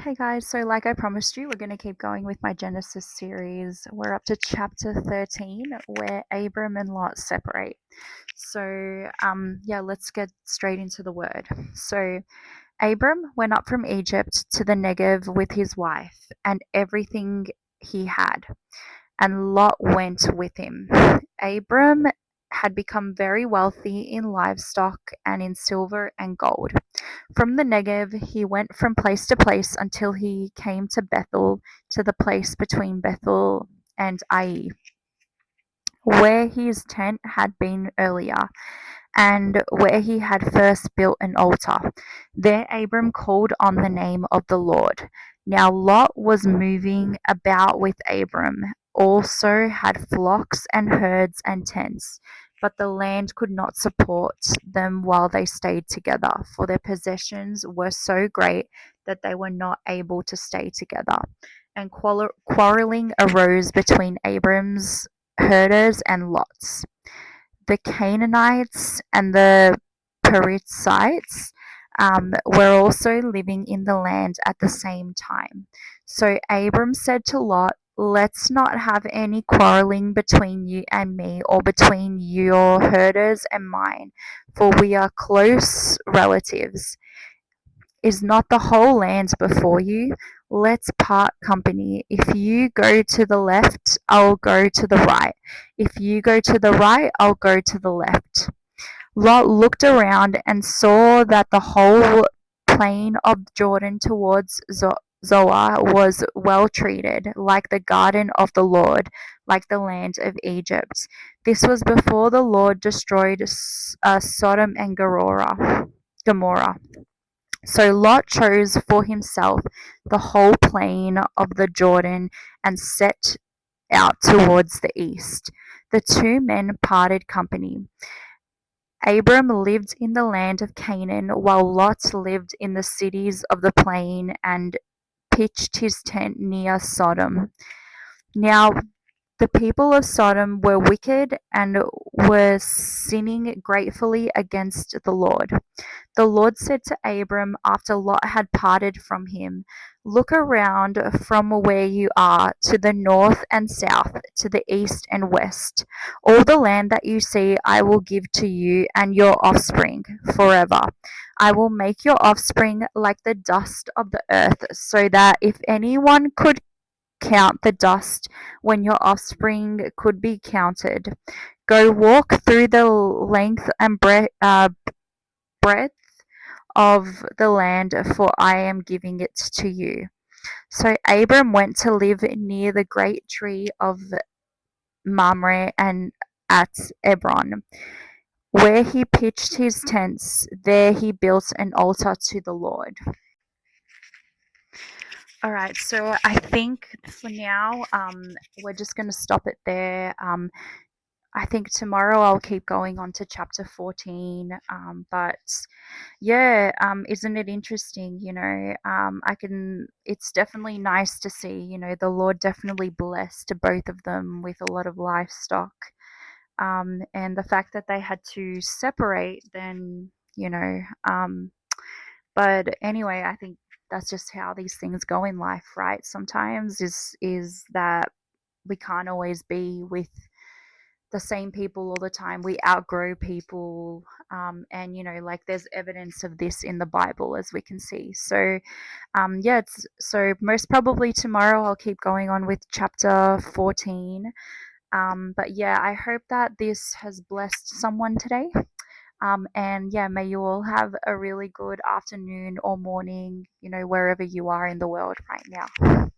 Hey guys, so like I promised you, we're going to keep going with my Genesis series. We're up to chapter 13 where Abram and Lot separate. So, yeah, let's get straight into the word. So, Abram went up from Egypt to the Negev with his wife and everything he had, and Lot went with him. Abram had become very wealthy in livestock and in silver and gold. From the Negev he went from place to place until he came to Bethel, to the place between Bethel and Ai, where his tent had been earlier, and where he had first built an altar. There Abram called on the name of the Lord. Now Lot was moving about with Abram, also had flocks and herds and tents. But the land could not support them while they stayed together, for their possessions were so great that they were not able to stay together. And quarreling arose between Abram's herders and Lot's. The Canaanites and the Perizzites were also living in the land at the same time. So Abram said to Lot, "Let's not have any quarreling between you and me, or between your herders and mine, for we are close relatives. Is not the whole land before you? Let's part company. If you go to the left, I'll go to the right. If you go to the right, I'll go to the left." Lot looked around and saw that the whole plain of Jordan towards Zoar was well treated, like the garden of the Lord, like the land of Egypt. This was before the Lord destroyed Sodom and Gomorrah. So Lot chose for himself the whole plain of the Jordan and set out towards the east. The two men parted company. Abram lived in the land of Canaan, while Lot lived in the cities of the plain and pitched his tent near Sodom. Now the people of Sodom were wicked and were sinning gratefully against the Lord. The Lord said to Abram after Lot had parted from him, "Look around from where you are to the north and south, to the east and west. All the land that you see I will give to you and your offspring forever. I will make your offspring like the dust of the earth, so that if anyone could count the dust when your offspring could be counted. Go walk through the length and breadth of the land, for I am giving it to you." So Abram went to live near the great tree of Mamre and at Hebron, where he pitched his tents. There he built an altar to the Lord. All right, so I think for now, we're just going to stop it there. I think tomorrow I'll keep going on to chapter 14. But yeah, isn't it interesting? It's definitely nice to see, the Lord definitely blessed both of them with a lot of livestock. And the fact that they had to separate, then, but anyway, I think that's just how these things go in life, right? Sometimes is that we can't always be with the same people all the time. We outgrow people, and like there's evidence of this in the Bible, as we can see. So, yeah, so most probably tomorrow I'll keep going on with chapter 14. But yeah, I hope that this has blessed someone today. And yeah, may you all have a really good afternoon or morning, wherever you are in the world right now.